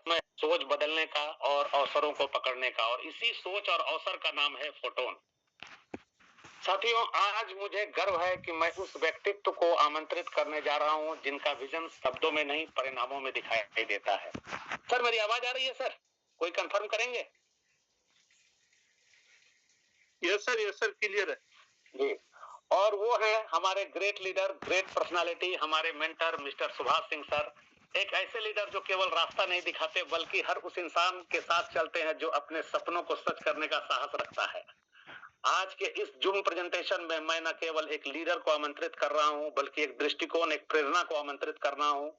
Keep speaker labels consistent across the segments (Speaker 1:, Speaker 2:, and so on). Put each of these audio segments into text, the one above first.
Speaker 1: में सोच बदलने का और अवसरों को पकड़ने का, और इसी सोच और अवसर का नाम है फोटोन। साथियों, आज मुझे गर्व है कि मैं उस व्यक्तित्व को आमंत्रित करने जा रहा हूं जिनका विजन शब्दों में नहीं परिणामों में दिखाई देता है। सर, मेरी आवाज आ रही है सर? कोई कंफर्म करेंगे?
Speaker 2: यस सर, क्लियर है
Speaker 1: जी। और वो है हमारे ग्रेट लीडर, ग्रेट पर्सनालिटी, हमारे mentor mister Subhash Singh sir. एक ऐसे लीडर जो केवल रास्ता नहीं दिखाते बल्कि हर उस इंसान के साथ चलते हैं जो अपने सपनों को सच करने का साहस रखता है। आज के इस जूम प्रेजेंटेशन में मैं न केवल एक लीडर को आमंत्रित कर रहा हूं बल्कि एक दृष्टिकोण, एक प्रेरणा को आमंत्रित कर रहा हूं।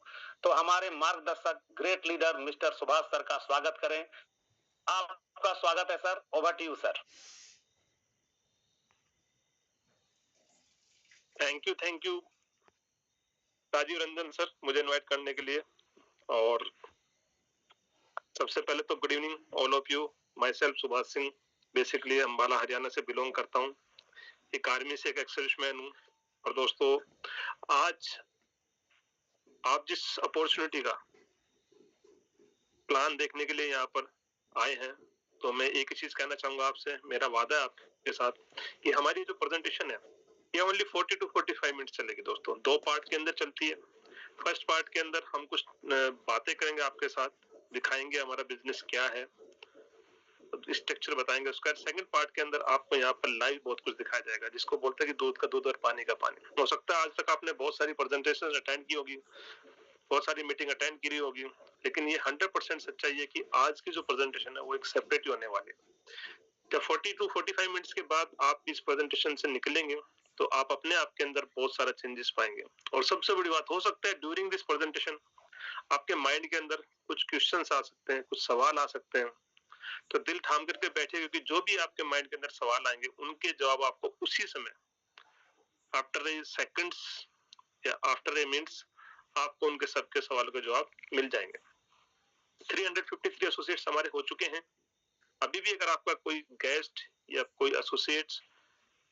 Speaker 1: तो हमारे मार्गदर्शक great leader mister Subhash sir का स्वागत करें। आपका स्वागत है सर। Over to you sir.
Speaker 2: Thank you Rajeev Ranjan sir, मुझे इनवाइट करने के लिए। और सबसे पहले तो good evening all of you. Myself Subhash Singh, basically Ambala Haryana से बिलोंग करता हूँ। एक आर्मी से एक एक्स-सर्विसमैन हूँ। और दोस्तों, आज आप जिस अपॉर्चुनिटी का प्लान देखने के लिए यहाँ पर आए हैं, तो मैं एक ही चीज कहना चाहूंगा आपसे। मेरा वादा है आपके साथ कि हमारी जो प्रेजेंटेशन है ये ओनली 40 to 45 मिनट चलेगी दोस्तों। 2 पार्ट के अंदर चलती है। फर्स्ट पार्ट के अंदर हम कुछ बातें करेंगे आपके साथ, दिखाएंगे हमारा बिजनेस क्या है, स्ट्रक्चर बताएंगे उसका। सेकंड पार्ट के अंदर आपको यहाँ पर लाइव बहुत कुछ दिखाया जाएगा, जिसको बोलते हैं कि दूध का दूध और पानी का पानी। हो सकता है आज तक आपने बहुत सारी प्रेजेंटेशन अटेंड की होगी, बहुत सारी मीटिंग अटेंड की होगी, लेकिन ये 100% सच्चाई है कि आज की जो प्रेजेंटेशन है वो एक सेपरेट ही होने वाली है। जब 40 to 45 मिनट्स के बाद आप इस प्रेजेंटेशन से निकलेंगे तो आप अपने आप के अंदर बहुत सारा चेंजेस पाएंगे। और सबसे बड़ी बात, हो सकता है ड्यूरिंग दिस प्रेजेंटेशन आपके माइंड के अंदर कुछ क्वेश्चंस आ सकते हैं, कुछ सवाल आ सकते हैं। तो दिल थाम करके बैठे, क्योंकि जो भी आपके माइंड के अंदर सवाल आएंगे उनके जवाब आपको उसी समय, आफ्टर ए सेकंड्स या आफ्टर ए मिनट्स, आपको उनके सबके सवालों के जवाब मिल जाएंगे। 353 एसोसिएट्स हमारे हो चुके हैं। अभी भी अगर आपका कोई गेस्ट या कोई एसोसिएट्स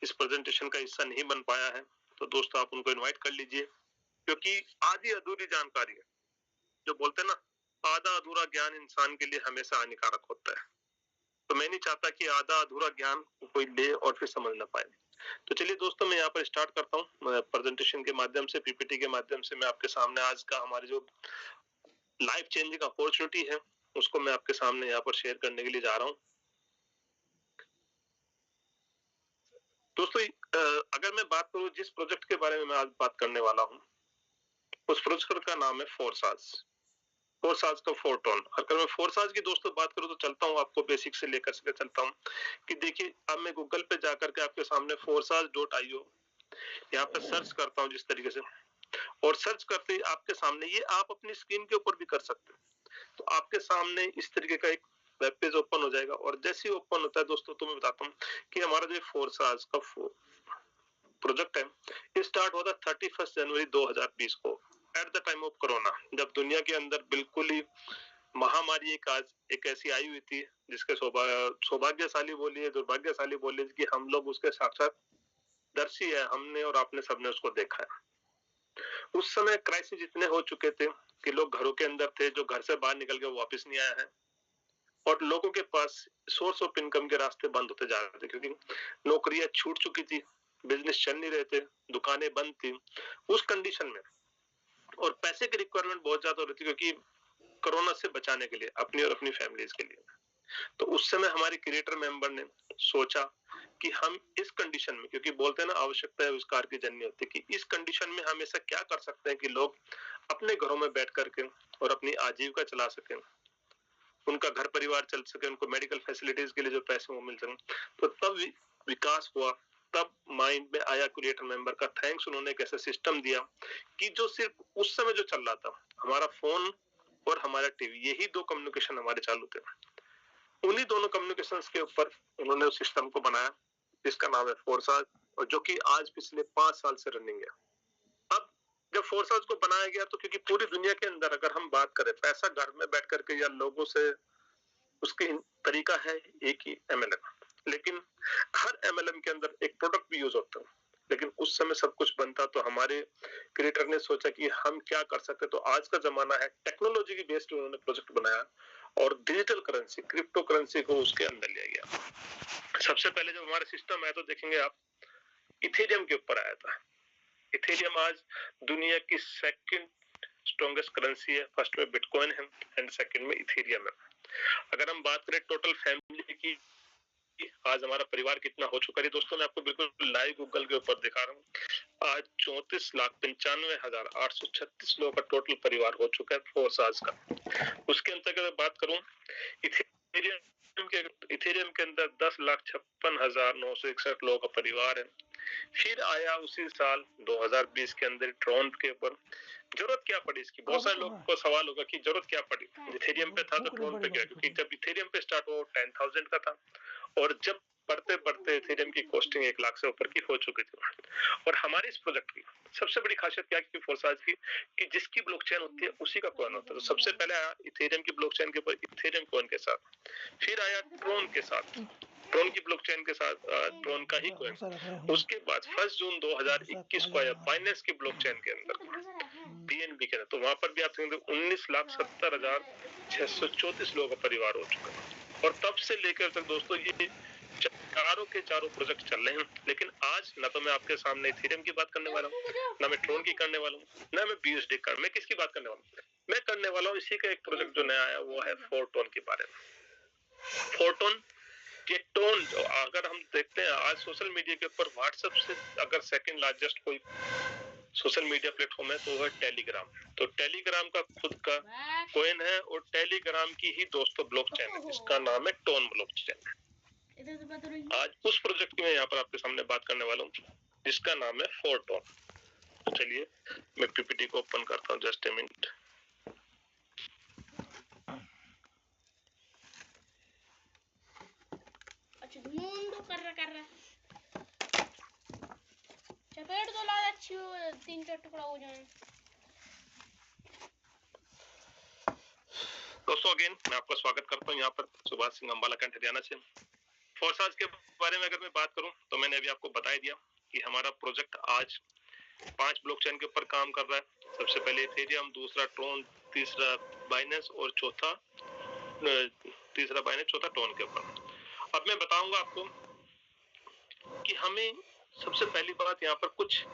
Speaker 2: इस प्रेजेंटेशन का हिस्सा नहीं बन पाया है तो दोस्तों आप उनको इनवाइट कर लीजिए, क्योंकि आधी अधूरी जानकारी है। जो बोलते हैं ना, आधा अधूरा ज्ञान इंसान के लिए हमेशा हानिकारक होता है। तो मैं नहीं चाहता कि आधा अधूरा ज्ञान कोई ले और फिर समझ ना पाए। तो चलिए दोस्तों, मैं यहाँ पर स्टार्ट करता हूँ। प्रेजेंटेशन के माध्यम से, पीपीटी के माध्यम से मैं आपके सामने आज का हमारी जो लाइफ चेंजिंग अपॉर्चुनिटी है उसको मैं आपके सामने यहाँ पर शेयर करने के लिए जा रहा हूँ। दोस्तों, अगर मैं बात करूं जिस प्रोजेक्ट के बारे में मैं आज बात करने वाला हूं, उस प्रोजेक्ट का नाम है फोरसाज का फोटोन। अगर मैं फोरसाज की दोस्तों बात करूं तो चलता हूं, आपको बेसिक से लेकर के चलता हूं कि देखिए, अब मैं गूगल पे जाकर के आपके सामने forsaz.io यहाँ पे सर्च करता हूं जिस तरीके से, और सर्च करते ही आपके सामने, ये आप अपनी स्क्रीन के ऊपर भी कर सकते हैं, तो आपके सामने इस तरीके का एक वेब पेज ओपन हो जाएगा। और जैसे ही ओपन होता है दोस्तों, तो मैं बताता हूँ कि हमारा जो फोरसाज का प्रोजेक्ट है ये स्टार्ट हुआ था 31 जनवरी 2020 को, at the time of corona, जब दुनिया के अंदर बिल्कुल ही महामारी एक ऐसी आई हुई थी जिसके सौभाग्यशाली बोलिए, दुर्भाग्यशाली बोलिए, कि हम लोग उसके साक्षात दर्शी है, हमने और आपने सबने उसको देखा है। उस समय क्राइसिस इतने हो चुके थे कि लोग घरों के अंदर थे, जो घर से बाहर निकल के वापस नहीं आया है, और लोगों के पास सोर्स ऑफ इनकम के रास्ते बंद होते जा रहे थे, क्योंकि नौकरियां छूट चुकी थी, बिजनेस चल नहीं रहे थे, दुकानें बंद थी। उस कंडीशन में और पैसे की रिक्वायरमेंट बहुत ज्यादा हो रही थी, क्योंकि कोरोना से बचाने के लिए, अपनी और अपनी फैमिलीज के लिए। तो उस समय हमारे क्रिएटर मेंबर ने सोचा कि हम इस कंडीशन में, क्योंकि बोलते हैं ना, आवश्यकता है आविष्कार की जननी होती है, कि इस कंडीशन में हम ऐसा क्या कर सकते हैं कि लोग अपने घरों में बैठ करके और अपनी आजीविका चला सकें, उनका घर परिवार चल सके, उनको मेडिकल फैसिलिटीज के लिए जो पैसे वो मिल सके। तो तब विकास हुआ, तब माइंड में आया क्रिएटर मेंबर का, थैंक्स, उन्होंने एक ऐसा सिस्टम दिया कि जो सिर्फ उस समय जो चल रहा था, हमारा फोन और हमारा टीवी, यही 2 कम्युनिकेशन हमारे चालू थे। उन्हीं दोनों कम्युनिकेशन के ऊपर उन्होंने उस सिस्टम को बनाया, जिसका नाम है फोरसाज, और जो कि आज पिछले 5 साल से रनिंग है। अब जब फोरसाज को बनाया गया, तो क्योंकि पूरी दुनिया के अंदर अगर हम बात करें, पैसा घर में बैठ करके या लोगों से, उसकी तरीका है एक ही MLM, लेकिन हर MLM के अंदर एक प्रोडक्ट भी यूज होता है। लेकिन उस समय सब कुछ बनता, तो हमारे क्रिएटर ने सोचा कि हम क्या कर सकते। तो आज का जमाना है, टेक्नोलॉजी की बेस्ड उन्होंने प्रोजेक्ट बनाया, और डिजिटल करेंसी क्रिप्टो करेंसी को उसके अंदर लिया गया। सबसे पहले जब हमारा सिस्टम आया तो देखेंगे आप इथेरियम के ऊपर आया था। इथेरियम आज दुनिया की सेकंड स्ट्रॉन्गेस्ट करेंसी है। फर्स्ट में बिटकॉइन है एंड सेकंड में इथेरियम है। अगर हम बात करें टोटल फैमिली की, आज हमारा परिवार कितना हो चुका है दोस्तों, मैं आपको बिल्कुल लाइव गूगल के ऊपर दिखा रहा हूँ। आज 34,95,836 लोगों का टोटल परिवार हो चुका है फोर्साज का। उसके अंतर्गत बात करूं इथेरियम के अंदर 10,56,961 लोगों का परिवार है। फिर आया उसी साल 2020 के अंदर ट्रोन के ऊपर। जरूरत क्या पड़ी इसकी? बहुत सारे लोगों को सवाल होगा कि जरूरत क्या पड़ी, इथेरियम पे था तो ट्रोन पे गया, क्योंकि जब इथेरियम पे स्टार्ट हुआ 10,000 का था और जब बढ़ते बढ़ते इथेरियम की कॉस्टिंग 1 लाख से ऊपर की हो चुकी थी। और हमारे इस प्रोजेक्ट की सबसे बड़ी खासियत क्या है फोर्साज की, कि जिसकी ब्लॉकचेन होती है उसी का कॉइन होता है। तो सबसे पहले आया इथेरियम की ब्लॉकचेन के ऊपर इथेरियम कॉइन के साथ, फिर आया ट्रोन के साथ, ट्रोन की ब्लॉकचेन के साथ ट्रोन का ही कॉइन। उसके बाद 1 जून 2021 को आया बाइनेंस की ब्लॉकचेन के अंदर बीएनबी के अंदर। तो वहां पर भी आप 19,70,634 लोगों का परिवार हो चुका है। और तब से लेकर तक दोस्तों ये चारों के चारों प्रोजेक्ट चल रहे हैं। लेकिन आज ना तो मैं आपके सामने इथेरियम की बात करने वाला हूँ, ना मैं ट्रोन की करने वाला हूँ, ना मैं बीएसडी का। मैं किसकी बात करने वाला हूँ? मैं करने वाला हूँ इसी का एक प्रोजेक्ट जो नया आया वो है फोर्टोन के बारे में। फोर्टोन ये टोन, अगर हम देखते हैं आज सोशल मीडिया के ऊपर व्हाट्सएप से अगर सेकंड लार्जेस्ट कोई सोशल मीडिया प्लेटफॉर्म है तो वो है टेलीग्राम। तो टेलीग्राम का खुद का कॉइन है और टेलीग्राम की ही दोस्तों ब्लॉकचेन है जिसका नाम है टोन ब्लॉकचेन। आज उस प्रोजेक्ट की मैं यहाँ पर आपके सामने बात करने वाला हूँ जिसका नाम है फोर्टोन। तो चलिए मैं पीपीटी को ओपन करता हूँ, जस्ट ए मिनट।
Speaker 3: चपेट दो ला अच्छी 3-4 टुकड़ा हो जाए।
Speaker 2: दोस्तों अगेन मैं आपका स्वागत करता हूँ यहाँ पर सुभाष सिंह अंबाला कैंट हरियाणा से। फोर्साज के बारे में अगर मैं बात करूँ तो मैंने अभी आपको बता दिया कि हमारा प्रोजेक्ट आज 5 ब्लॉकचेन के ऊपर काम कर रहा है। सबसे पहले इथेरियम, दूसरा ट्रोन, तीसरा बाइनेंस और चौथा टोन के ऊपर। अब मैं बताऊंगा आपको कि हमें सबसे पहली बात यहाँ पर कुछ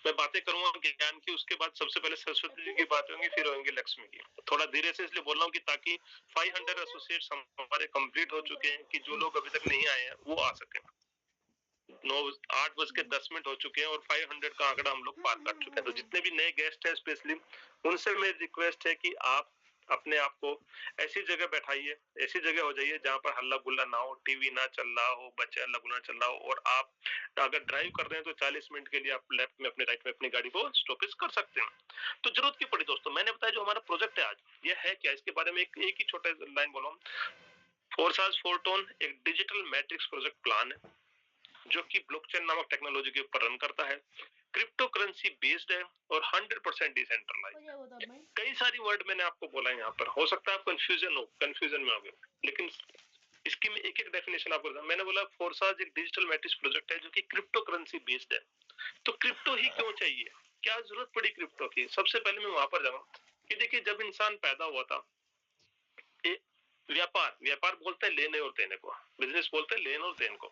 Speaker 2: मैं बातें करूंगा ज्ञान की, उसके बाद सबसे पहले सरस्वती जी की बात होंगी, फिर होंगी लक्ष्मी की। थोड़ा धीरे से इसलिए बोल रहा हूँ कि ताकि 500 एसोसिएट्स हमारे कंप्लीट हो चुके हैं कि जो लोग अभी तक नहीं आए हैं वो आ सके। 8:10 हो चुके हैं और 500 का आंकड़ा हम लोग पार कर चुके हैं। तो जितने भी नए गेस्ट हैं स्पेशली उनसे मेरी रिक्वेस्ट है कि आप अपने आप को ऐसी जगह बैठाइए, ऐसी जगह हो जाइए जहां पर हल्ला गुल्ला ना हो, टीवी ना चल रहा हो, बच्चे हल्ला गुल्ला चल रहा हो। और आप अगर ड्राइव कर रहे हैं तो 40 मिनट के लिए आप लेफ्ट में अपने राइट में अपनी गाड़ी को स्टॉपेज कर सकते हैं। तो जरूरत की पड़ी दोस्तों, मैंने बताया जो हमारा प्रोजेक्ट है आज ये है क्या, इसके बारे में एक ही छोटा लाइन बोला। फोर्साज फोर्टोन एक डिजिटल मैट्रिक्स प्रोजेक्ट प्लान है जो कि ब्लॉकचेन नामक टेक्नोलॉजी के ऊपर रन करता है। क्रिप्टो करेंसी बेस्ड है और 100% डिसेंट्रलाइज्ड। कई सारी वर्ड मैंने आपको बोला है यहाँ पर, हो सकता है आप कंफ्यूजन में हो गए, लेकिन इसकी मैं एक डेफिनेशन आपको बताऊं। मैंने बोला फोर्साज एक डिजिटल मैट्रिक्स प्रोजेक्ट है जो कि क्रिप्टो करेंसी बेस्ड है। तो क्रिप्टो ही क्यों चाहिए, क्या जरूरत पड़ी क्रिप्टो की? सबसे पहले मैं वहां पर जाऊंगा कि देखिए जब इंसान पैदा हुआ था, व्यापार बोलते हैं लेने और देने को, बिजनेस बोलते हैं लेन और देन को,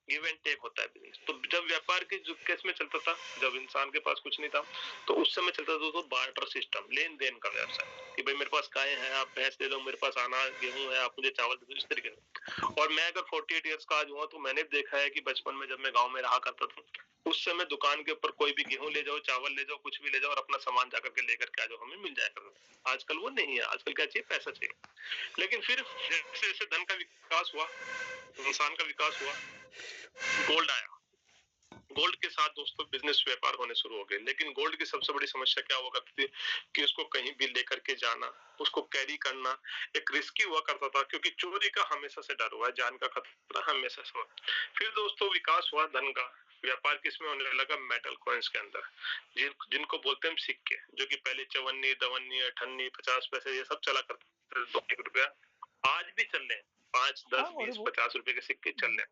Speaker 2: गिव एंड टेक होता है बिजनेस। तो जब व्यापार के जो केस में चलता था, जब इंसान के पास कुछ नहीं था तो उस समय चलता था तो बार्टर सिस्टम, लेन देन का व्यवसाय, कि भाई मेरे पास गाय है आप भैंस दे दो, मेरे पास अनाज गेहूं है आप मुझे चावल दे दो, इस तरीके से। और मैं अगर 48 ईयर्स का आज हुआ तो मैंने देखा है कि बचपन में जब मैं गाँव में रहा करता था उस समय दुकान के ऊपर कोई भी गेहूं ले जाओ, चावल ले जाओ, कुछ भी ले जाओ और अपना सामान जाकर के लेकर के आ जाओ, हमें मिल जाया करता। आजकल वो नहीं है, आजकल क्या चाहिए? पैसा चाहिए। लेकिन फिर जैसे जैसे धन का विकास हुआ, इंसान का विकास हुआ, गोल्ड आया। गोल्ड के साथ दोस्तों बिजनेस व्यापार होने शुरू हो गए। लेकिन गोल्ड की सबसे बड़ी समस्या क्या हुआ करती थी कि उसको कहीं भी लेकर के जाना, उसको कैरी करना एक रिस्की हुआ करता था, क्योंकि चोरी का हमेशा से डर हुआ है, जान का खतरा हमेशा से हुआ। फिर दोस्तों विकास हुआ धन का, व्यापार किसमें होने लगा? मेटल कॉइन्स के अंदर, जिनको बोलते हैं सिक्के, जो कि पहले 54, 52, 58, 50 पैसे ये सब चला करते थे। 1 रुपया आज भी चल रहे हैं, 5, 10, 20, 50 रुपए के सिक्के चल रहे हैं,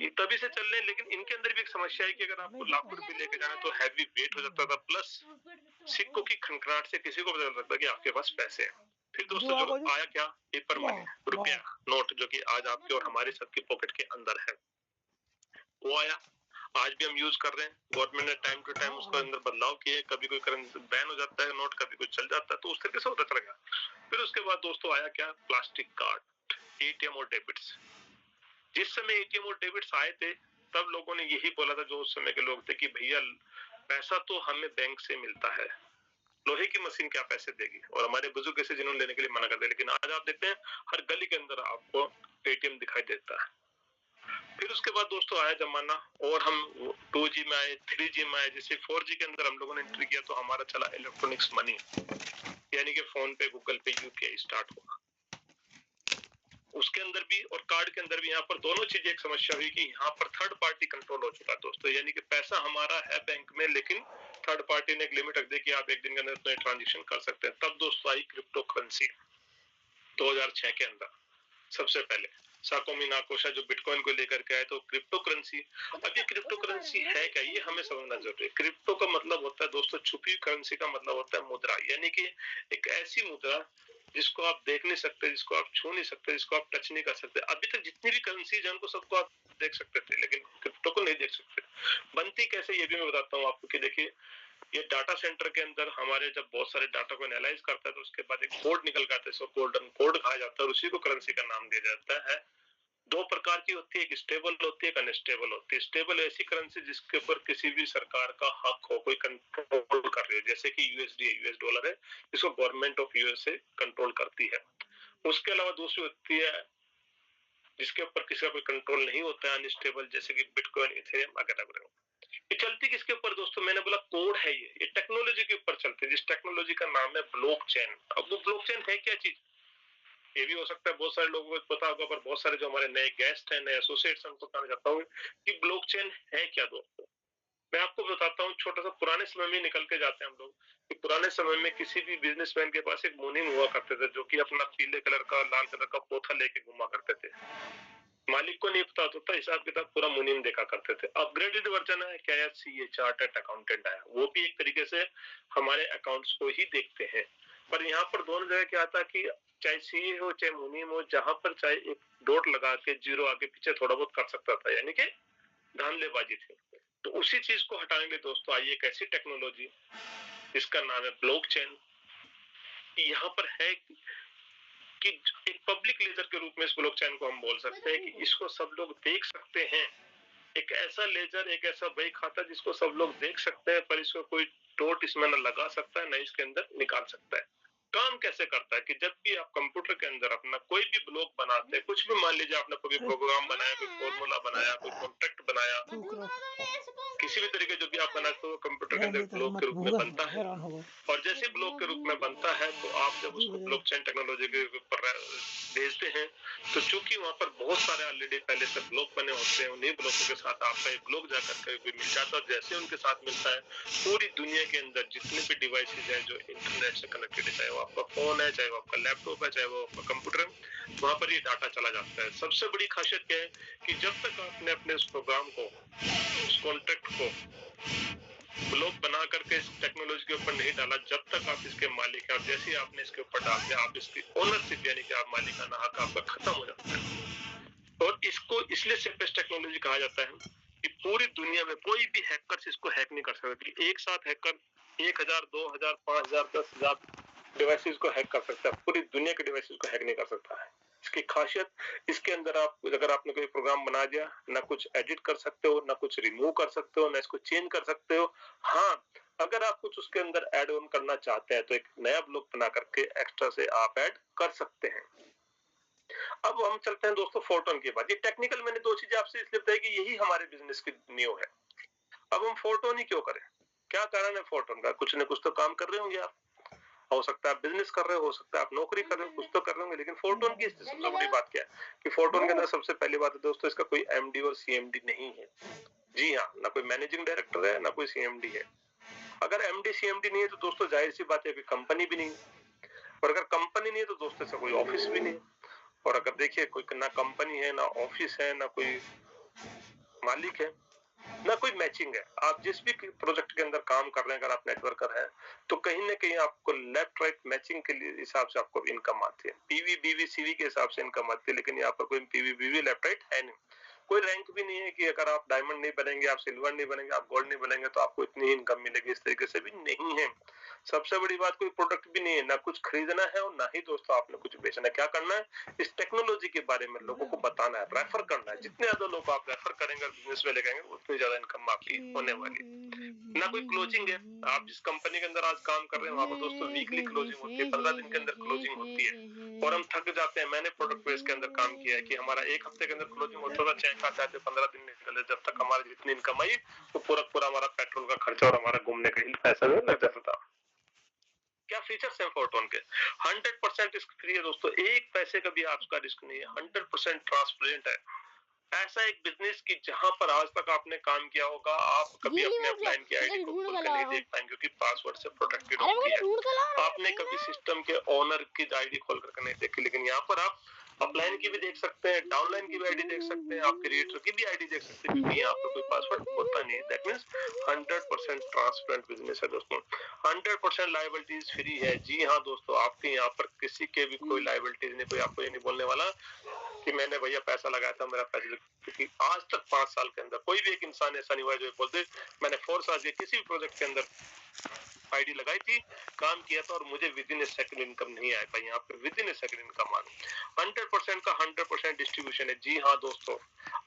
Speaker 2: ये तभी से चल रहे हैं। लेकिन इनके अंदर भी एक समस्या है कि अगर आपको लाखों रुपए लेके जाना तो हैवी वेट हो जाता था, प्लस सिक्कों की खनखनाहट से किसी को पता चल सकता है कि आपके पास पैसे हैं। फिर दोस्तों जो आया क्या, पेपर मनी, रुपया, नोट, जो कि आज आपके और हमारे सबके पॉकेट के अंदर है, वो आया। आज भी हम यूज कर रहे हैं। गवर्नमेंट ने टाइम टू टाइम उसके अंदर बदलाव किए, कभी कोई करेंसी बैन हो जाता है नोट, कभी कुछ चल जाता है, तो उस तरीके से होता चला गया। फिर उसके बाद दोस्तों आया क्या, प्लास्टिक कार्ड, एटीएम और डेबिट्स। जिस समय एटीएम और डेबिट्स आए थे तब लोगों ने यही बोला था, जो उस समय के लोग थे, कि भैया पैसा तो हमें बैंक से मिलता है, लोहे की मशीन क्या पैसे देगी, और हमारे बुजुर्ग ऐसे जिन्होंने लेने के लिए मना कर दिया। लेकिन आज आप देखते हैं हर गली के अंदर आपको एटीएम दिखाई देता है। फिर उसके बाद दोस्तों आया जमाना, और हम 2G में आए, 3G में आए, जैसे 4G के अंदर हम लोगों ने एंट्री किया तो हमारा चला इलेक्ट्रॉनिक्स मनी, यानी कि फोन पे, गूगल पे, यूपीआई स्टार्ट हुआ। उसके अंदर भी और कार्ड के अंदर भी यहाँ पर दोनों चीजें एक समस्या हुई कि यहाँ पर थर्ड पार्टी कंट्रोल हो चुका है दोस्तों, यानी कि पैसा हमारा है बैंक में, लेकिन थर्ड पार्टी ने एक लिमिट रख दी कि आप एक दिन के अंदर इतना ट्रांजेक्शन कर सकते हैं। तब दोस्तों आई क्रिप्टो करेंसी 2006 के अंदर। सबसे पहले साकोमी नाकोशा जो बिटकॉइन को लेकर के आए, तो क्रिप्टो करेंसी। अब ये क्रिप्टो करेंसी है क्या, ये हमें समझना जरूरी है। क्रिप्टो का मतलब होता है दोस्तों छुपी, करेंसी का मतलब होता है मुद्रा, यानी कि एक ऐसी मुद्रा जिसको आप देख नहीं सकते, जिसको आप छू नहीं सकते, जिसको आप टच नहीं कर सकते। अभी तक जितनी भी करेंसी है उनको सबको आप देख सकते थे, लेकिन क्रिप्टो को नहीं देख सकते। बनती कैसे ये भी मैं बताता हूँ आपको, कि देखिए ये डाटा सेंटर के अंदर हमारे जब बहुत सारे डाटा को एनालाइज करता है तो उसके बाद एक कोड निकल के आता है, इसको गोल्डन कोड कहा जाता है, और उसी को करेंसी का नाम दिया जाता है। दो प्रकार की होती है, एक स्टेबल होती है, एक अनस्टेबल होती है। स्टेबल ऐसी करेंसी जिसके ऊपर किसी भी सरकार का हक हो, कोई कंट्रोल कर रही है, जैसे कि यूएसडी है, यूएस डॉलर है, इसको गवर्नमेंट ऑफ यूएसए कंट्रोल करती है। उसके अलावा दूसरी होती है जिसके ऊपर किसी का कोई कंट्रोल नहीं होता है, अनस्टेबल, जैसे कि बिटकॉइन, इथेरियम वगैरह। ये चलती किसके ऊपर दोस्तों, मैंने बोला कोड है, ये टेक्नोलॉजी के ऊपर चलती है, जिस टेक्नोलॉजी का नाम है ब्लॉकचेन। अब वो ब्लॉकचेन है क्या चीज, ये भी हो सकता है बहुत सारे लोगों को पता होगा, पर बहुत सारे जो हमारे नए गेस्ट हैं, नए एसोसिएट्स, उनको बताना चाहता हूँ कि ब्लॉकचेन है क्या दोस्तों। मैं आपको बताता हूँ, छोटा सा पुराने समय में निकल के जाते हैं हम लोग, कि पुराने समय में किसी भी बिजनेसमैन के पास एक मुनीम हुआ करते थे, जो कि अपना पीले कलर का, लाल कलर का पोथा लेके घुमा करते थे। मालिक को नहीं पता होता, हिसाब किताब पूरा मुनीम देखा करते थे। अपग्रेडेड वर्जन है क्या, सीए, चार्टर्ड अकाउंटेंट आया, वो भी एक तरीके से हमारे अकाउंट्स को ही देखते हैं। पर यहाँ पर दोनों जगह क्या आता कि चाहे सीए हो चाहे मुनीम हो, जहां पर चाहे एक डॉट लगा के जीरो आगे पीछे थोड़ा बहुत कर सकता था, यानी कि धांधलेबाजी थी। तो उसी चीज को हटाने के लिए दोस्तों आई एक ऐसी टेक्नोलॉजी जिसका नाम है ब्लॉकचेन। यहाँ पर है कि एक पब्लिक लेजर के रूप में इस ब्लॉकचेन को हम बोल सकते हैं, कि इसको सब लोग देख सकते हैं। एक ऐसा लेजर, एक ऐसा बही खाता जिसको सब लोग देख सकते हैं, पर इसको कोई डॉट इसमें न लगा सकता है, न इसके अंदर निकाल सकता है। काम कैसे करता है कि जब भी आप कंप्यूटर के अंदर अपना कोई भी ब्लॉक बनाते हैं, कुछ भी, मान लीजिए आपने कोई प्रोग्राम बनाया, कोई फॉर्मूला बनाया, कोई कॉन्ट्रैक्ट बनाया, किसी भी तरीके जो भी आप बनाते हो कंप्यूटर के अंदर ब्लॉक के रूप में बनता है। और जैसे ब्लॉक के रूप में बनता है तो आप जब उसको ब्लॉकचेन टेक्नोलॉजी के ऊपर भेजते हैं, तो चूंकि वहां पर बहुत सारे ऑलरेडी पहले से ब्लॉक बने होते हैं, उन्हीं ब्लॉकों के साथ आपका एक ब्लॉक जाकर के कोई मिल जाता है, और जैसे उनके साथ मिलता है, पूरी दुनिया के अंदर जितने भी डिवाइसेज हैं जो इंटरनेट से कनेक्टेड है, चाहे वो आपका फोन है, चाहे वो आपका लैपटॉप है, चाहे वो आपका कंप्यूटर है, वहां पर ये डाटा चला जाता है। सबसे बड़ी खासियत क्या है कि जब तक आपने अपने उस प्रोग्राम को, उस कॉन्ट्रैक्ट को ब्लॉक बना करके इस टेक्नोलॉजी के ऊपर नहीं डाला, जब तक आप इसके मालिक हैं, और जैसे ही आपने इसके ऊपर डाल दिया, आप इसकी ओनरशिप, यानी कि आप मालिकाना हक आपका खत्म हो जाता है। और इसको इसलिए सेफेस्ट टेक्नोलॉजी कहा जाता है कि पूरी दुनिया में कोई भी हैकर इसको हैक नहीं कर सकता, कि एक साथ हैकर 1000, 2000, 5000, 10,000 डिवाइसेस को हैक कर सकता है, पूरी दुनिया के डिवाइसेस को हैक नहीं कर सकता है। इसकी खासियत, इसके अंदर आप, अगर आपने कोई प्रोग्राम बना दिया, ना कुछ एडिट कर सकते हो, ना कुछ रिमूव कर सकते हो, ना इसको चेंज कर सकते हो। हाँ, अगर आप कुछ उसके अंदर ऐड ऑन करना चाहते हैं तो एक नया ब्लॉक बना करके एक्स्ट्रा से आप ऐड कर सकते हैं। अब हम चलते हैं दोस्तों फोरटोन की बात। ये टेक्निकल मैंने दो चीजें आपसे इसलिए बताई कि यही हमारे बिजनेस की नींव है। अब हम फोरटोन ही क्यों करें, क्या कारण है फोरटोन का? कुछ न कुछ तो काम कर रहे होंगे आप, हो सकता है आप बिजनेस कर रहे हो सकता है आप नौकरी कर रहे हो, कुछ तो कर रहे होंगे। लेकिन फोरटोन की सबसे बड़ी बात क्या है कि फोरटोन के अंदर सबसे पहली बात है दोस्तों, इसका कोई एमडी और सीएमडी नहीं है। जी हाँ, ना कोई मैनेजिंग डायरेक्टर है, ना कोई सीएमडी है। अगर एमडी सीएमडी नहीं है तो दोस्तों जाहिर सी बात है कि कंपनी भी नहीं है, और अगर कंपनी नहीं है तो दोस्तों से कोई ऑफिस भी नहीं। और अगर देखिए कोई ना कंपनी है, ना ऑफिस है, ना कोई मालिक है, ना कोई मैचिंग है। आप जिस भी प्रोजेक्ट के अंदर काम कर रहे हैं, अगर आप नेटवर्कर हैं, तो कहीं ना कहीं आपको लेफ्ट राइट मैचिंग के लिए हिसाब से आपको इनकम आती है, पीवी बीवी सीवी के हिसाब से इनकम आती है। लेकिन यहाँ पर कोई पीवी बीवी लेफ्ट राइट है नहीं, कोई रैंक भी नहीं है कि अगर आप डायमंड नहीं बनेंगे, आप सिल्वर नहीं बनेंगे, आप गोल्ड नहीं बनेंगे तो आपको इतनी इनकम मिलेगी, इस तरीके से भी नहीं है। सबसे बड़ी बात, कोई प्रोडक्ट भी नहीं है, ना कुछ खरीदना है और ना ही दोस्तों आपने कुछ बेचना है। क्या करना है, इस टेक्नोलॉजी के बारे में लोगों को बताना है, रेफर करना है। जितने ज्यादा लोग आप रेफर करेंगे और बिजनेस में ले जाएंगे, उतनी ज्यादा इनकम आपकी होने वाली है। ना कोई क्लोजिंग है, आप जिस कंपनी के अंदर आज काम कर रहे हैं वहां पर दोस्तों वीकली क्लोजिंग होती है, 15 दिन के अंदर क्लोजिंग होती है और हम थक जाते हैं। मैंने प्रोडक्ट बेस के अंदर काम किया है कि हमारा एक हफ्ते के अंदर क्लोजिंग होता था, चेक आता है 15 दिन निकले, जब तक हमारी जितनी इनकम आई वो पूरा हमारा पेट्रोल का खर्चा और हमारा घूमने का ही पैसा लग जाता था। क्या फीचर्स हैं फोरटोन के? 100% रिस्क फ्री है दोस्तों, एक पैसे का भी आपका रिस्क नहीं है, 100% ट्रांसपेरेंट है। ऐसा एक बिजनेस की जहां पर आज तक आपने काम किया होगा, आप कभी अपने अपलाइन की आईडी को खोल कर नहीं देख पाएंगे क्योंकि पासवर्ड से प्रोटेक्टेड होती है। आपने कभी सिस्टम के ओनर की आईडी खोल करके नहीं देखी, लेकिन यहाँ पर आप अपलाइन की भी देख सकते हैं, डाउनलाइन की भी आईडी देख सकते हैं, आपके क्रिएटर की भी आईडी देख सकते हैं, क्योंकि यहाँ पर कोई पासवर्ड होता नहीं है। दैट मींस 100% ट्रांसपेरेंट बिजनेस है दोस्तों। 100% लायबिलिटीज फ्री है। जी हाँ दोस्तों, आपके यहाँ पर किसी के भी कोई लायबिलिटीज नहीं, कोई आपको ये नहीं बोलने वाला कि मैंने भैया पैसा लगाया था मेरा पैसा, क्योंकि आज तक 5 साल के अंदर कोई भी एक इंसान ऐसा नहीं हुआ जो बोल दे मैंने फोर्स आज किसी भी प्रोजेक्ट के अंदर आईडी लगाई थी, काम किया था और मुझे within a second income नहीं आया था। यहाँ पे within a second income आ गई। 100% का 100% डिस्ट्रीब्यूशन है। जी हाँ दोस्तों,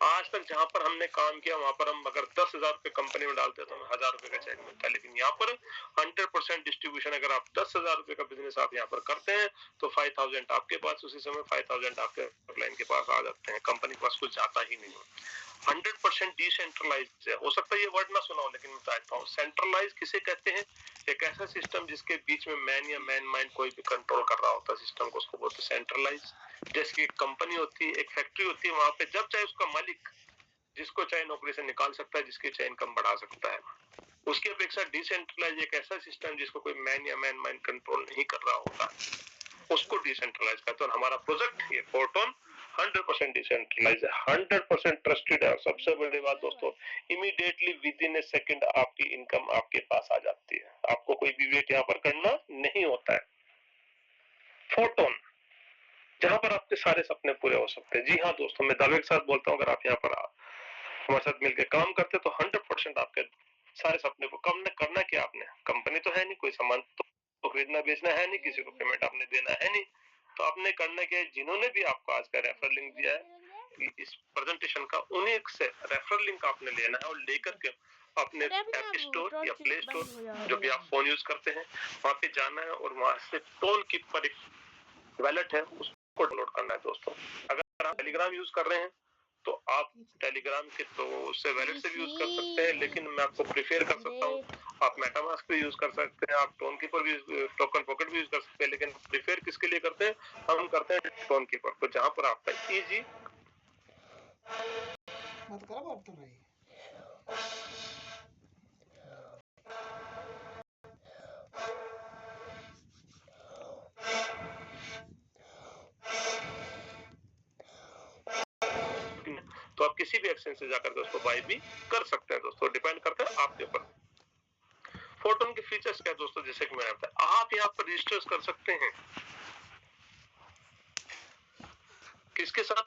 Speaker 2: आज तक जहाँ पर हमने काम किया वहां पर हम अगर 10,000 रुपए कंपनी में डालते तो हमें 1,000 रुपए का चेक मिलता है, लेकिन यहाँ पर 100% डिस्ट्रीब्यूशन। अगर आप 10,000 रुपए का बिजनेस आप यहाँ पर करते हैं तो 5,000 आपके पास, उसी समय 5,000 आपके अपलाइन के पास आ जाते हैं, कंपनी के पास कुछ जाता ही नहीं है। 100% डिसेंट्रलाइज है। हो सकता है ये वर्ड ना सुना हो, लेकिन मैं बताता हूँ। सेंट्रलाइज किसे कहते हैं? एक ऐसा सिस्टम जिसके बीच में मैन या मैन माइंड कोई भी कंट्रोल कर रहा होता है सिस्टम को, उसको बोलते हैं सेंट्रलाइज। जैसे एक कंपनी होती है, एक फैक्ट्री होती है, वहां पे जब चाहे उसका मालिक जिसको चाहे नौकरी से निकाल सकता है, जिसकी चाहे इनकम बढ़ा सकता है। उसकी अपेक्षा डिसेंट्रलाइज एक ऐसा सिस्टम जिसको कोई मैन या मैन माइंड कंट्रोल नहीं कर रहा होता, उसको डिसेंट्रलाइज कहते हैं। हमारा प्रोजेक्ट ये फोरटोन 100% डिसेंट्रलाइज है, 100% ट्रस्टेड है। सबसे बड़ी बात दोस्तों, immediately with in a second आपकी इनकम आपके पास आ जाती है, आपको कोई भी वेट यहाँ पर करना नहीं होता है। फोरटोन जहां पर आपके सारे सपने पूरे हो सकते हैं। जी हाँ दोस्तों, मैं दावे के साथ बोलता हूँ, अगर आप यहाँ पर हमारे साथ मिलकर काम करते तो 100% आपके सारे सपने को कम करना क्या, आपने कंपनी तो है नहीं, कोई सामान तो खरीदना बेचना है नहीं, किसी को पेमेंट आपने देना है नहीं, तो आपने करना क्या है, जिन्होंने भी आपको आज का रेफरल लिंक दिया है इस प्रेजेंटेशन का, उन्हीं से रेफरल लिंक आपने लेना है और लेकर के अपने ऐप स्टोर या प्ले स्टोर जो भी आप फोन यूज करते हैं वहां पे जाना है और वहां से टोन कीपर एक वैलेट है उसको डाउनलोड करना है दोस्तों। अगर आप टेलीग्राम यूज कर रहे हैं तो आप टेलीग्राम के तो उससे वैलेट से भी यूज कर सकते हैं, लेकिन मैं आपको प्रीफर कर सकता हूँ आप मेटामास्क भी यूज कर सकते हैं, आप टोन कीपर भी, टोकन पॉकेट भी यूज कर सकते हैं, लेकिन प्रीफर किसके लिए करते हैं? हम करते हैं टोन कीपर को, जहां पर आपका इजी मत करो बात कर रही है। तो आप किसी भी एक्सचेंज से जाकर के उसको बाय भी कर सकते हैं दोस्तों, डिपेंड करता है आपके ऊपर। फोरटोन के फीचर्स क्या है दोस्तों, जैसे कि मैंने बताया, आप यहाँ पर रजिस्टर कर सकते हैं किसके साथ?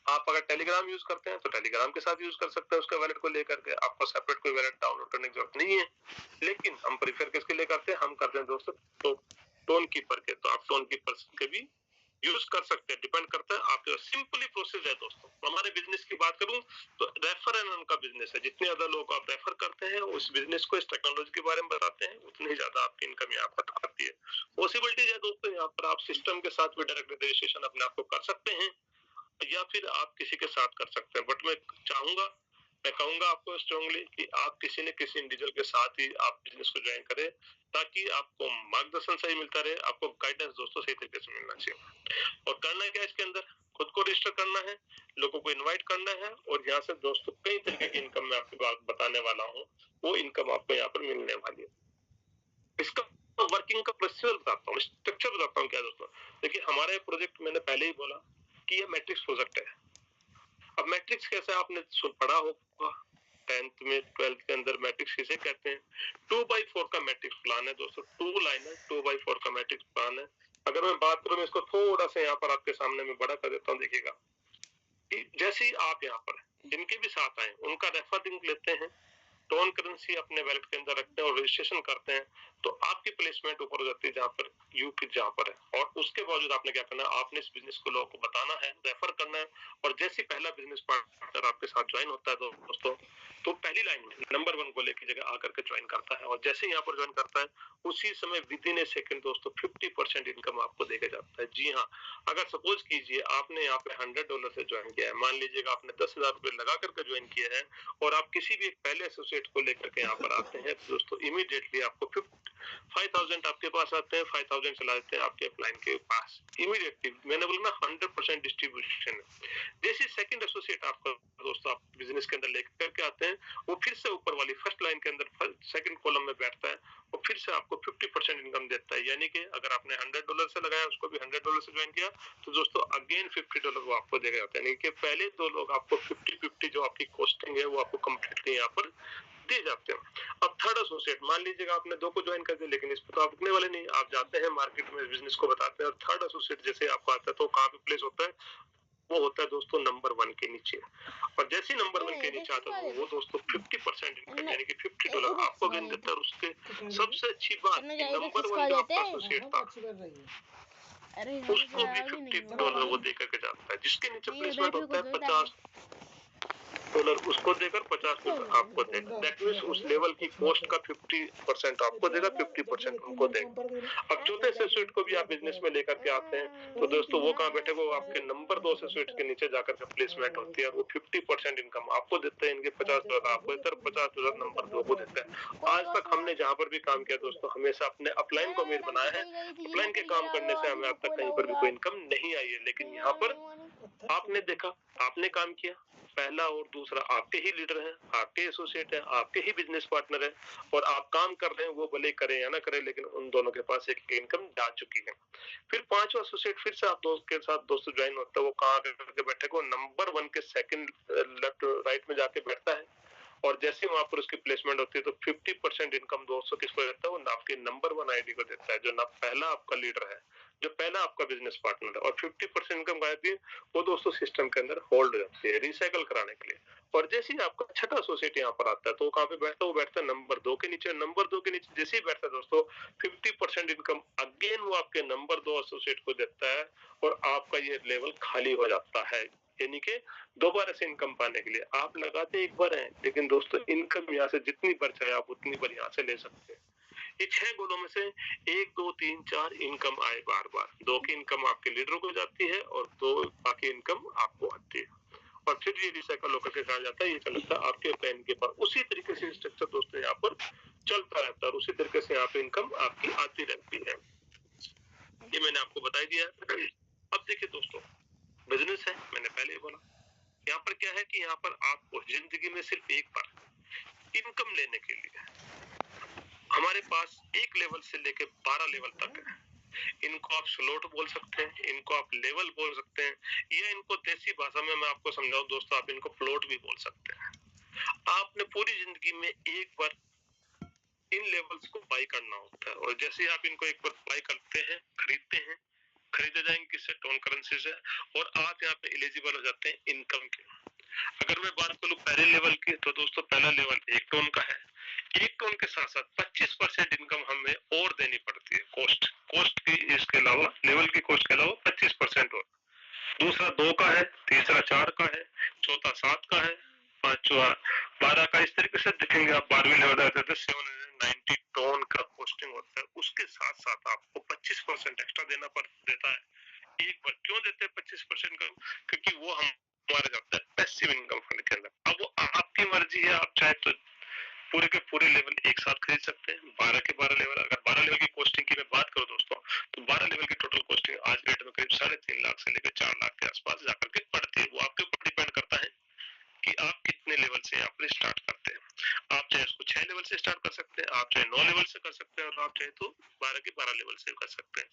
Speaker 2: आप अगर टेलीग्राम यूज करते हैं तो टेलीग्राम के साथ यूज कर सकते हैं उसका वैलेट को लेकर के, आपको सेपरेट कोई वैलेट डाउनलोड करने की जरूरत नहीं है। लेकिन हम प्रीफर किसके लिए करते हैं? हम करते हैं दोस्तों तो टोन कीपर के, तो आप टोन कीपर के भी यूज कर सकते हैं, डिपेंड करता है आपके। सिंपली प्रोसेस है दोस्तों। हमारे बिजनेस की बात करूं तो रेफर एंड उनका बिजनेस है, जितने ज्यादा लोग आप रेफर करते हैं उस बिजनेस को, इस टेक्नोलॉजी के बारे में बताते हैं, उतनी ज्यादा आपकी इनकम यहाँ पर आती है। पॉसिबिलिटीज है दोस्तों, यहाँ पर आप सिस्टम के साथ भी डायरेक्ट रजिस्ट्रेशन अपने आप को कर सकते हैं या फिर आप किसी के साथ कर सकते हैं। बट मैं कहूंगा आपको स्ट्रांगली कि आप किसी न किसी इंडिविजुअल के साथ ही आप बिजनेस को ज्वाइन करें, ताकि आपको मार्गदर्शन सही मिलता रहे, आपको गाइडेंस दोस्तों सही तरीके से मिलना चाहिए। और करना क्या है इसके अंदर? खुद को रजिस्टर करना है, लोगों को इनवाइट करना है, और यहाँ से दोस्तों कई तरीके की इनकम मैं आपको बताने वाला हूँ, वो इनकम आपको यहाँ पर मिलने वाली है। इसका वर्किंग का प्रोसीजर बताता हूँ, स्ट्रक्चर बताता हूँ क्या दोस्तों। देखिए, हमारे प्रोजेक्ट मैंने पहले ही बोला कि ये मैट्रिक्स प्रोजेक्ट है। अब मैट्रिक्स कैसे आपने पढ़ा होगा 10th में 12th के अंदर मैट्रिक्स किसे कहते हैं। 2/4 का मैट्रिक्स प्लान है दोस्तों, 2 लाइन है, 2/4 का मैट्रिक्स प्लान है। अगर मैं बात करूं, इसको थोड़ा सा यहाँ पर आपके सामने में बड़ा कर देता हूँ। देखिएगा जैसे ही आप यहाँ पर जिनके भी साथ आए उनका रेफर लिंक लेते हैं, टोन करेंसी अपने वैलेट के अंदर रखते हैं और रजिस्ट्रेशन करते हैं, तो आपकी प्लेसमेंट ऊपर हो जाती है जहाँ पर यू की जहाँ पर है। और उसके बावजूद आपने क्या करना है, आपने इस बिजनेस को लोगों को बताना है, रेफर करना है। और जैसे पहला बिजनेस पार्टनर आपके साथ ज्वाइन होता है दोस्तों, तो पहली लाइन में नंबर 1 को लेकर जगह आकर के ज्वाइन करता है। और जैसे यहाँ पर ज्वाइन करता है उसी समय विद इन ए सेकेंड दोस्तों 50% इनकम आपको देके जाता है। जी हाँ, अगर सपोज कीजिए आपने यहाँ पे $100 से ज्वाइन किया है, मान लीजिएगा आपने 10,000 रुपए लगा करके ज्वाइन किया है, और आप किसी भी एक पहले एसोसिएट को लेकर के यहाँ पर आते हैं, तो दोस्तों इमीडिएटली आपको 5,000 आपके पास आते हैं, 5,000 चला देते हैं आपके अपलाइन के पास इमीडिएटली। मैंने बोला ना 100% डिस्ट्रीब्यूशन है। जैसे सेकंड एसोसिएट आपका दोस्तों आप बिजनेस के अंदर लेकर करके आते हैं, वो फिर से ऊपर वाली फर्स्ट लाइन के अंदर सेकंड कॉलम में बैठता है, वो फिर से आपको 50% इनकम देता है। यानी कि अगर आपने $100 से लगाया, उसको भी $100 से ज्वाइन किया, तो दोस्तों अगेन $50 वो आपको देगा। यानी कि पहले 2 लोग आपको 50-50 जो आपकी कॉस्टिंग है वो आपको कंप्लीटली यहाँ पर दे जाते हैं। अब थर्ड एसोसिएट, मान लीजिएगा आपने 2 को ज्वाइन कर दिया, लेकिन इस पर तो आप रुकने वाले नहीं, आप जाते हैं मार्केट में बिजनेस को बताते हैं, और थर्ड एसोसिएट जैसे आपको आता है तो कहाँ पे प्लेस होता है, वो होता है दोस्तों नंबर 1 के नीचे। और जैसे नंबर 1 के नीचे आता है वो दोस्तों 50% इनकम यानी कि $50 आपको गेन देता है। और उसके सबसे अच्छी बात नंबर 1 जो आपका एसोसिएट था उसको भी $50 वो देकर के जाता है। जिसके नीचे प्लेसमेंट होता है $50 उसको देकर $50 आपको देगा। दैट मींस उस लेवल की कॉस्ट का 50% आपको देगा, 50% उनको देगा। अब चौथे एसोसिएट को भी आप बिजनेस में लेकर के आते हैं, तो दोस्तों वो कहाँ बैठे, वो आपके नंबर 2 एसोसिएट के नीचे जाकर के प्लेसमेंट होती है, और वो 50% इनकम आपको देते हैं। इनके $50 आपको देते हैं, $50 नंबर 2 को देता है। आज तक हमने जहाँ पर भी काम किया दोस्तों, हमेशा अपने अपलाइन को अमीर बनाया है। अपलाइन के काम करने से हमें आज तक कहीं पर भी कोई इनकम नहीं आई है। लेकिन यहाँ पर आपने देखा, आपने काम किया, पहला और दूसरा आपके ही लीडर हैं, आपके एसोसिएट हैं, आपके ही बिजनेस पार्टनर हैं, और आप काम कर रहे हैं, वो भले करें या ना करें, लेकिन उन दोनों के पास एक इनकम जा चुकी है। फिर पांचवा एसोसिएट फिर से आप दोस्त के साथ दोस्तों ज्वाइन होता है, वो कहाँ करके बैठे को नंबर 1 के सेकंड लेफ्ट राइट में जाके बैठता है। और जैसे वहां पर उसकी प्लेसमेंट होती है तो 50% इनकम दोस्तों किसको देता है, वो आपके नंबर 1 आईडी को देता है, जो ना पहला आपका लीडर है, जो पहला आपका बिजनेस पार्टनर है। और 50% इनकम आती है वो दोस्तों सिस्टम के अंदर होल्ड हो जाती है रिसाइकल कराने के लिए। और जैसे ही आपका छठा एसोसिएट यहाँ पर आता है तो वो कहाँ पे बैठता है, वो बैठता है नंबर 2 के नीचे। नंबर 2 के नीचे जैसे ही बैठता है दोस्तों 50% इनकम अगेन वो आपके नंबर 2 एसोसिएट को देता है, और आपका ये लेवल खाली हो जाता है। यानी कि दोबारा से इनकम पाने के लिए आप लगाते एक बार हैं, लेकिन दोस्तों इनकम यहाँ से जितनी बार चाहे आप उतनी बार यहाँ से ले सकते हैं। ये 6 गोलों में से 1 2 3 4 इनकम आए बार बार, 2 की इनकम आपके लीडर को जाती है और 2 बाकी इनकम आपको आती है, और फिर ये रिसाइकल होकर के कहा जाता है ये चलता है आपके प्लान के पास। उसी तरीके से स्ट्रक्चर दोस्तों यहाँ पर चलता रहता है, और उसी तरीके से यहाँ पे इनकम आपकी आती रहती है। ये मैंने आपको बता दिया। अब देखिए दोस्तों, बिजनेस है, मैंने पहले ही बोला, यहाँ पर क्या है कि यहाँ पर आपको जिंदगी में सिर्फ एक बार इनकम लेने के लिए हमारे पास एक लेवल से लेके 12 लेवल तक है। इनको आप स्लोट बोल सकते हैं, इनको आप लेवल बोल सकते हैं, या इनको देसी भाषा में मैं आपको समझाऊं दोस्तों, आप इनको फ्लोट भी बोल सकते हैं। आपने पूरी जिंदगी में एक बार इन लेवल्स को बाई करना होता है, और जैसे ही आप इनको एक बार बाई करते हैं, खरीदे जाएंगे किससे, टोन करेंसी से, और आप यहाँ पे एलिजिबल हो जाते हैं इनकम के। अगर मैं बात करूं पहले लेवल की, तो दोस्तों पहला लेवल 1 टोन का है। 1 टोन के साथ साथ 25% इनकम हमें और देनी पड़ती है, कॉस्ट की, इसके अलावा लेवल की कॉस्ट के अलावा 25% और। दूसरा 2 का है, तीसरा 4 का है, चौथा 7 का है, पांचवा 12 का। इस तरीके से देखेंगे आप 12वीं लेवल आते हैं 790 टोन का कॉस्टिंग होता है। उसके साथ साथ आपको 25% एक्स्ट्रा देना देता है एक बार। क्यों देते हैं 25% का, क्योंकि वो हमारे जाता है पैसिव इनकम फंड के अंदर। अब वो आपकी मर्जी है, आप चाहे तो पूरे के पूरे लेवल एक साथ खरीद सकते हैं, 12 के 12 लेवल। अगर 12 लेवल की कॉस्टिंग की मैं बात करूं दोस्तों, तो 12 लेवल की टोटल कॉस्टिंग आज डेट में करीब 3.5 लाख से लेकर 4 लाख के आसपास जाकर के पड़ती है। वो आपके ऊपर डिपेंड करता है कि आप कितने लेवल से यहाँ पर स्टार्ट करते हैं। आप चाहे उसको 6 लेवल से स्टार्ट कर सकते हैं, आप चाहे 9 लेवल से कर सकते हैं, और आप चाहे तो 12 के 12 लेवल से कर सकते हैं।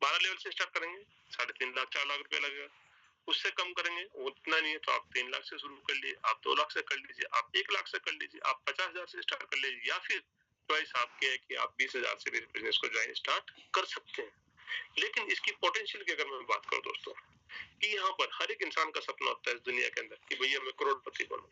Speaker 2: 12 लेवल से स्टार्ट करेंगे 3.5 लाख 4 लाख रुपया लगेगा, उससे कम करेंगे उतना नहीं है तो आप 3 लाख से शुरू कर लीजिए, आप 2 लाख से कर लीजिए, आप 1 लाख से कर लीजिए, आप 50,000 से स्टार्ट कर लीजिए, या फिर चॉइस आपकी है कि आप 20,000 से भी बिजनेस को ज्वाइन स्टार्ट कर सकते हैं। लेकिन इसकी पोटेंशियल की अगर मैं बात करूं दोस्तों, कि यहाँ पर हर एक इंसान का सपना होता है इस दुनिया के अंदर कि भैया मैं करोड़पति बनूं।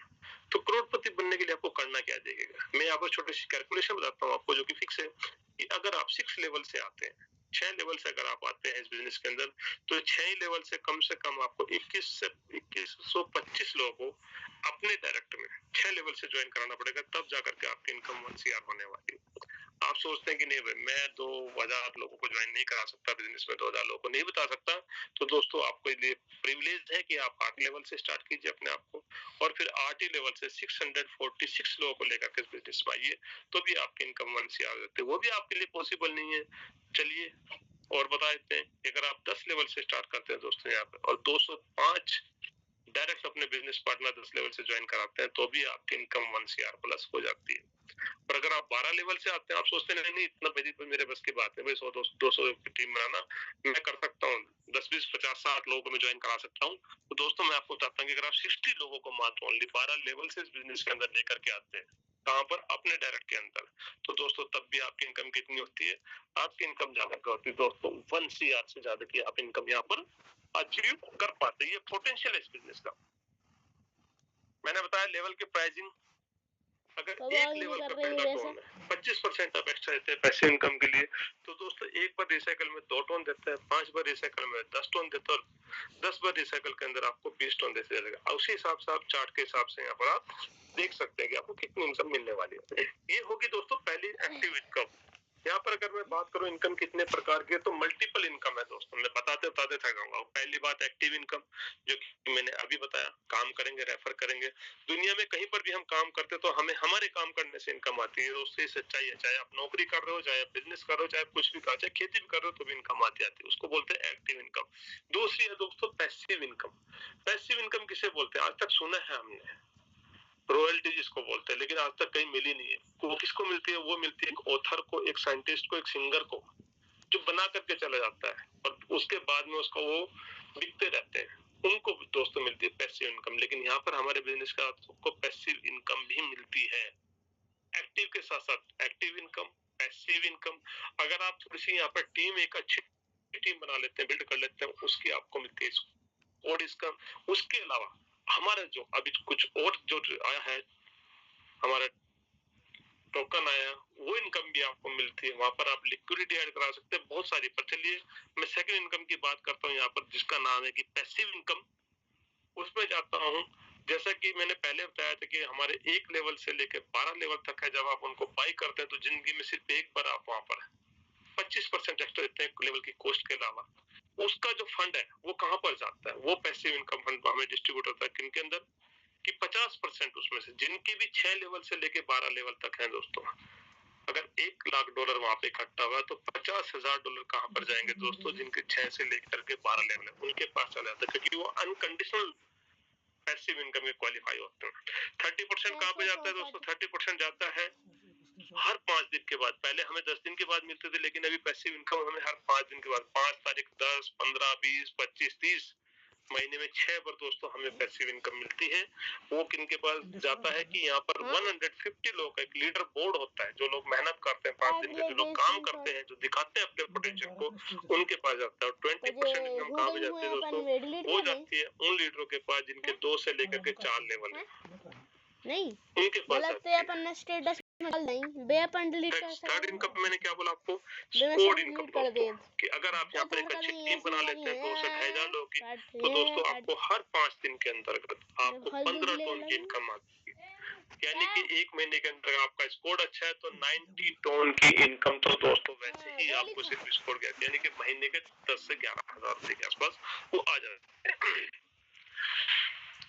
Speaker 2: तो करोड़पति बनने के लिए आपको करना क्या देगा? मैं यहाँ पर छोटी सी कैलकुलेशन बताता हूँ आपको जो कि फिक्स है कि अगर आप 6 लेवल से आते हैं, 6 लेवल से अगर आप आते हैं इस बिजनेस के अंदर, तो 6 लेवल से कम आपको 2125 लोगों को अपने डायरेक्ट में 6 लेवल से ज्वाइन कराना पड़ेगा, तब जाकर के आपकी इनकम 1 CR होने वाली है। आप सोचते हैं कि नहीं भाई मैं 2000 लोगों को ज्वाइन नहीं करा सकता बिजनेस में, 2000 लोगों को नहीं बता सकता, तो दोस्तों आपको लिए प्रिविलेज है कि आप 8 लेवल से स्टार्ट कीजिए अपने आप को, और फिर 8 ही लेवल से 646 लोगों को लेकर के बिजनेस में आइए, तो भी आपकी इनकम 1 CR आ जाती है। वो भी आपके लिए पॉसिबल नहीं है। चलिए और बता देते हैं, अगर आप 10 लेवल से स्टार्ट करते हैं दोस्तों यहाँ पे, और 205 डायरेक्ट अपने बिजनेस पार्टनर 10 लेवल से ज्वाइन कराते हैं, तो भी आपकी इनकम 1 CR प्लस हो जाती है। पर अगर आप 12 लेवल से आते हैं, आप सोचते हैं नहीं इतना मेरे बस की बात है भाई, 100-200 की टीम बनाना मैं कर सकता हूँ, 10-20-50-60 लोगों को मैं ज्वाइन करा सकता हूँ, तो दोस्तों मैं आपको बताता हूँ कि अगर आप 60 लोगों को मात्र ओनली 12 लेवल से इस बिजनेस के अंदर लेकर के आते हैं, कहां पर? अपने डायरेक्ट के अंदर, तो दोस्तों तब भी आपकी इनकम कितनी होती है? आपकी इनकम ज्यादा होती है दोस्तों, 1 CR से ज्यादा की आप इनकम यहाँ पर अचीव कर पाते हैं। ये पोटेंशियल है इस बिजनेस का। मैंने बताया लेवल के प्राइसिंग, अगर एक लेवल का पहला टोन है 25% आप एक्स्ट्रा देते हैं पैसे इनकम के लिए, तो दोस्तों एक बार रिसाइकल में 2 टोन देता है, 5 बार रिसाइकल में 10 टोन देता है, और 10 बार रिसाइकल के अंदर आपको 20 टोन देते जाएगा। उसी हिसाब से आप चार्ट के हिसाब से यहाँ पर आप देख सकते हैं कि आपको कितनी इनकम मिलने वाली है। ये होगी दोस्तों पहली एक्टिव इनकम। यहाँ पर अगर मैं बात करूं इनकम कितने प्रकार के, तो मल्टीपल इनकम है दोस्तों, मैं बताते बताते थकाऊंगा। पहली बात एक्टिव इनकम, जो कि मैंने अभी बताया, काम करेंगे रेफर करेंगे, दुनिया में कहीं पर भी हम काम करते तो हमें हमारे काम करने से इनकम आती है, उससे सच्चाई है। चाहे आप नौकरी कर रहे हो, चाहे आप बिजनेस कर रहे हो, चाहे कुछ भी कर, चाहे खेती भी कर रहे हो, तो भी इनकम आती है, उसको बोलते हैं एक्टिव इनकम। दूसरी है दोस्तों पैसिव इनकम। पैसिव इनकम किसे बोलते हैं? आज तक सुना है हमने, रॉयल्टी जिसको बोलते हैं, लेकिन आज तक कहीं मिली नहीं है। वो किसको मिलती है? वो मिलती है एक ऑथर को, एक साइंटिस्ट को, एक सिंगर को, जो बना करके चला जाता है और उसके बाद में उसको वो बिकते रहते हैं, उनको दोस्तों मिलती है पैसिव इनकम। लेकिन यहाँ पर हमारे बिजनेस का आपको पैसिव इनकम भी मिलती है, एक्टिव के साथ साथ एक्टिव इनकम, पैसिव इनकम। अगर आप थोड़ी सी यहाँ पर टीम, एक अच्छी टीम बना लेते हैं, बिल्ड कर लेते हैं, उसकी आपको मिलती है। और इसका उसके अलावा हमारा जो अभी कुछ और जो आया है, हमारा टोकन आया, वो इनकम भी आपको मिलती है। वहां पर आप लिक्विडिटी ऐड करा सकते हैं बहुत सारी। पर चलिए मैं सेकंड इनकम की बात करता हूँ यहाँ पर, जिसका नाम है कि पैसिव इनकम। उसमें जाता हूँ, जैसा कि मैंने पहले बताया था कि हमारे 1 लेवल से लेकर 12 लेवल तक है, जब आप उनको बाई करते हैं तो जिंदगी में सिर्फ एक बार आप वहां पर 25% एक्स्ट्रा देते हैं लेवल की कॉस्ट के अलावा। उसका जो फंड है वो कहां पर जाता है? वो पैसिव इनकम फंड हमें डिस्ट्रीब्यूट होता है किनके अंदर, कि 50% उसमें से, जिनके भी 6 लेवल से लेके 12 लेवल तक है दोस्तों, अगर $1 लाख वहां पे इकट्ठा हुआ तो $50,000 कहां पर जाएंगे दोस्तों? जिनके 6 से लेकर के 12 लेवल है उनके पास चला जाता है, क्योंकि वो अनकंडीशनल पैसिव इनकम में क्वालिफाई होते हैं। 30% कहां पे जाता है दोस्तों? 30% जाता है हर 5 दिन के बाद। पहले हमें 10 दिन के बाद मिलते थे, लेकिन अभी पैसिव इनकम हमें हर 5 दिन के बाद, 5 तारीख, 10, 15, 20, 25, 30, महीने में 6 बार दोस्तों हमें पैसिव इनकम मिलती है। वो किनके पास जाता है कि यहाँ पर 150 लोग, एक लीडर बोर्ड होता है, जो लोग मेहनत करते हैं 5 दिन के, जो लोग काम करते हैं, जो दिखाते हैं अपने पोटेंशियल को, उनके पास जाता है। और 20% इनकम कहाँ पे जाती है दोस्तों? वो जाती है उन लीडरों के पास जिनके 2 से लेकर के 4 लेवल है,
Speaker 3: नहीं
Speaker 2: उनके पास
Speaker 3: गलत है। अपन स्टेटस में डाल दें बे, अपन डिलीट कर सकते हैं।
Speaker 2: थर्ड इनकम मैंने क्या बोला आपको? स्कोर्ड इनकम दोस्तों, कि अगर आप यहाँ पर एक अच्छी टीम बना लेते हैं 2 से 2,500 लोगों की, तो दोस्तों आपको हर 5 दिन के अंतर्गत आपको 15 टन की इनकम आती है। यानी कि 1 महीने के अंदर आपका स्कोर अच्छा है तो 90 टन की इनकम तो दोस्तों वैसे ही आपको सिर्फ स्कोर गया, यानी कि महीने के 10 से 11,000 रुपए के आसपास वो आ जाते हैं।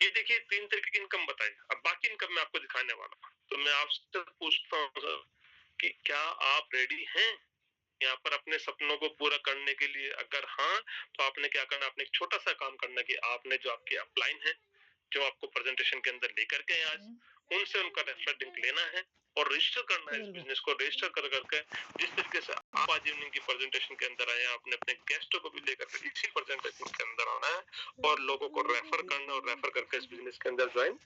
Speaker 2: ये देखिए 3 तरीके की इनकम बताई। अब बाकी इनकम मैं आपको दिखाने वाला हूँ। तो मैं आपसे पूछता हूँ सर कि क्या आप रेडी हैं यहाँ पर अपने सपनों को पूरा करने के लिए? अगर हाँ, तो आपने क्या करना, आपने एक छोटा सा काम करना कि आपने जो आपके अपलाइन है, जो आपको प्रेजेंटेशन के अंदर लेकर के आज, उनसे उनका रेफर लिंक लेना है और रजिस्टर करना है इस बिजनेस को। रजिस्टर कर करके जिस तरीके से आप आज इवनिंग की प्रेजेंटेशन के अंदर आए, आपने अपने गेस्टों को भी लेकर इसी प्रेजेंटेशन के अंदर आना है है और लोगों को रेफर करना और रेफर करके इस बिजनेस के अंदर ज्वाइन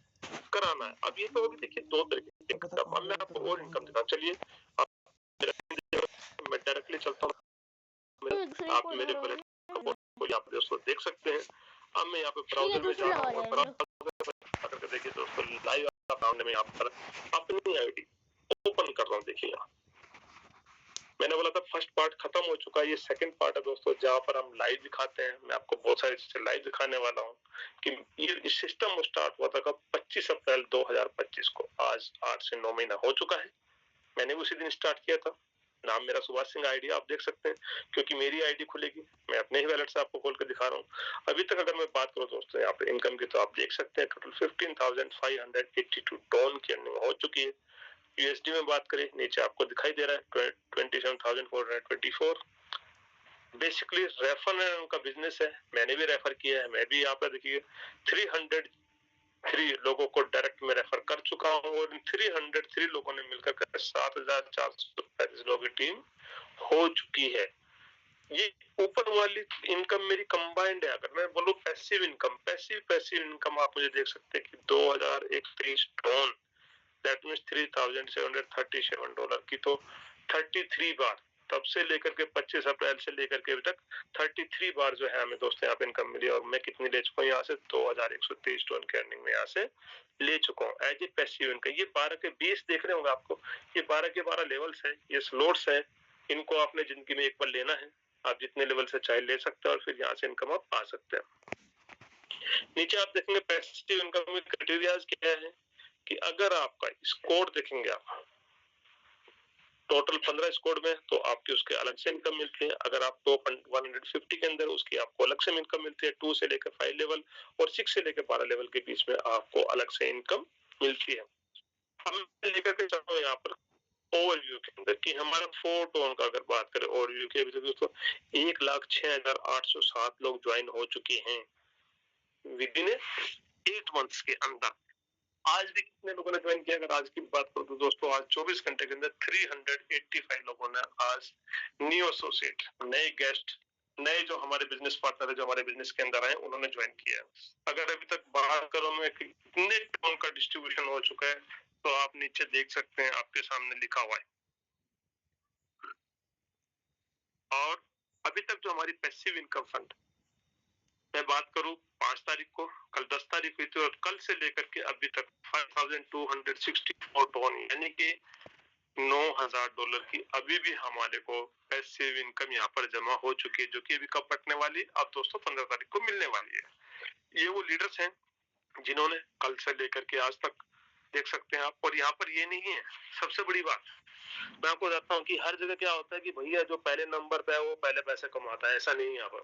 Speaker 2: कराना है। अब ये तो होगी देखिए दो तरीके के। अब मैं आपको और इनकम दिखाऊं, चलिए मैं डायरेक्टली चलता हूँ, आप मेरे वैलेट को यहाँ पे दोस्तों देख सकते हैं। अब मैं यहाँ पे ब्राउजर में जा रहा हूँ और ब्राउजर करके देखिए दोस्तों लाइव अकाउंट में यहाँ पर अपनी आईडी ओपन कर रहा हूँ। देखिए यहाँ मैंने बोला था फर्स्ट पार्ट खत्म हो चुका है, ये सेकंड पार्ट है दोस्तों जहाँ पर हम लाइव दिखाते हैं। मैं आपको बहुत सारी चीजें लाइव दिखाने वाला हूँ कि ये सिस्टम स्टार्ट हुआ था कब 25 अप्रैल 2025 को। आज 8 से 9 महीना हो चुका है। मैंने उसी दिन स्टार्ट किया था। नाम मेरा सुभाष सिंह, आईडी आप देख सकते हैं क्योंकि मेरी आईडी खुलेगी, मैं अपने ही वैलेट से आपको खोल के दिखा रहा हूँ। अभी तक अगर मैं बात करूँ दोस्तों यहाँ पे इनकम की, तो आप देख सकते हैं टोटल 15,582 डॉन की अर्निंग हो चुकी है। यूएसडी में बात करें नीचे आपको दिखाई दे रहा है 27,424। बेसिकली रेफर का बिजनेस है, मैंने भी रेफर किया है। मैं भी यहाँ पर देखिए 303 लोगों को डायरेक्ट में रेफर कर चुका हूँ और 303 लोगों ने मिलकर 7,435 लोगों की टीम हो चुकी है। ये ऊपर वाली इनकम मेरी कंबाइंड है। अगर मैं बोलूँ पैसिव इनकम आप मुझे देख सकते हैं कि 2031 डॉन दैट मीन्स $3,737 की तो 33 बार तब से लेकर के 25 अप्रैल से लेकर के अभी तक 33 बार जो है हमें दोस्तों यहाँ पे इनकम मिली। और मैं कितनी ले चुका हूँ यहाँ से 2,123 टन की अर्निंग में यहाँ से ले चुका हूँ एज ए पैसिव इनकम। ये 12 के 20 देख रहे होंगे आपको, ये 12 के 12 लेवल्स है, ये स्लोट्स है। इनको आपने जिंदगी में एक बार लेना है, आप जितने लेवल से चाहे ले सकते हैं और फिर यहाँ से इनकम आप पा सकते हैं। नीचे आप देखेंगे पैसिव इनकम में क्राइटेरिया क्या है कि अगर आपका स्कोर देखेंगे आप टोटल 15 स्कोर में तो आपकी उसके अलग से इनकम मिलती है। अगर आप टॉप 150 के अंदर उसकी आपको अलग से इनकम मिलती है। 2 से लेकर 5 लेवल और 6 से लेकर 12 लेवल के बीच में आपको अलग से इनकम मिलती है। हम लेकर के चलते हैं यहाँ पर ओवरव्यू के अंदर कि हमारा 4 टोन का अगर बात करें ओवरव्यू के, अभी तक दोस्तों 1,06,807 लोग ज्वाइन हो चुके हैं विद इन 8 मंथ्स के अंदर। आज भी कितने लोगों ने ज्वाइन किया? अगर आज की बात करूं तो दोस्तों आज 24 घंटे के अंदर 385 लोगों ने आज न्यू एसोसिएट, नए गेस्ट, नए जो हमारे बिजनेस पार्टनर है जो हमारे बिजनेस के अंदर आए उन्होंने ज्वाइन किया। अगर अभी तक बात करो में कितने टोन का डिस्ट्रीब्यूशन हो चुका है तो आप नीचे देख सकते हैं, आपके सामने लिखा हुआ है। और अभी तक जो हमारी पैसिव इनकम फंड मैं बात करूं 5 तारीख को, कल 10 तारीख हुई थी और कल से लेकर के अभी तक 5,264 टोन यानी कि $9,000 की अभी भी हमारे को पैसिव इनकम यहाँ पर जमा हो चुकी है, जो कि अभी कब बटने वाली है? अब दोस्तों 15 तारीख को मिलने वाली है। ये वो लीडर्स हैं जिन्होंने कल से लेकर के आज तक देख सकते हैं आप। और यहाँ पर ये नहीं है, सबसे बड़ी बात मैं आपको बताता हूँ कि हर जगह क्या होता है कि भैया जो पहले नंबर पे है वो पहले पैसे कमाता है, ऐसा नहीं है यहाँ पर।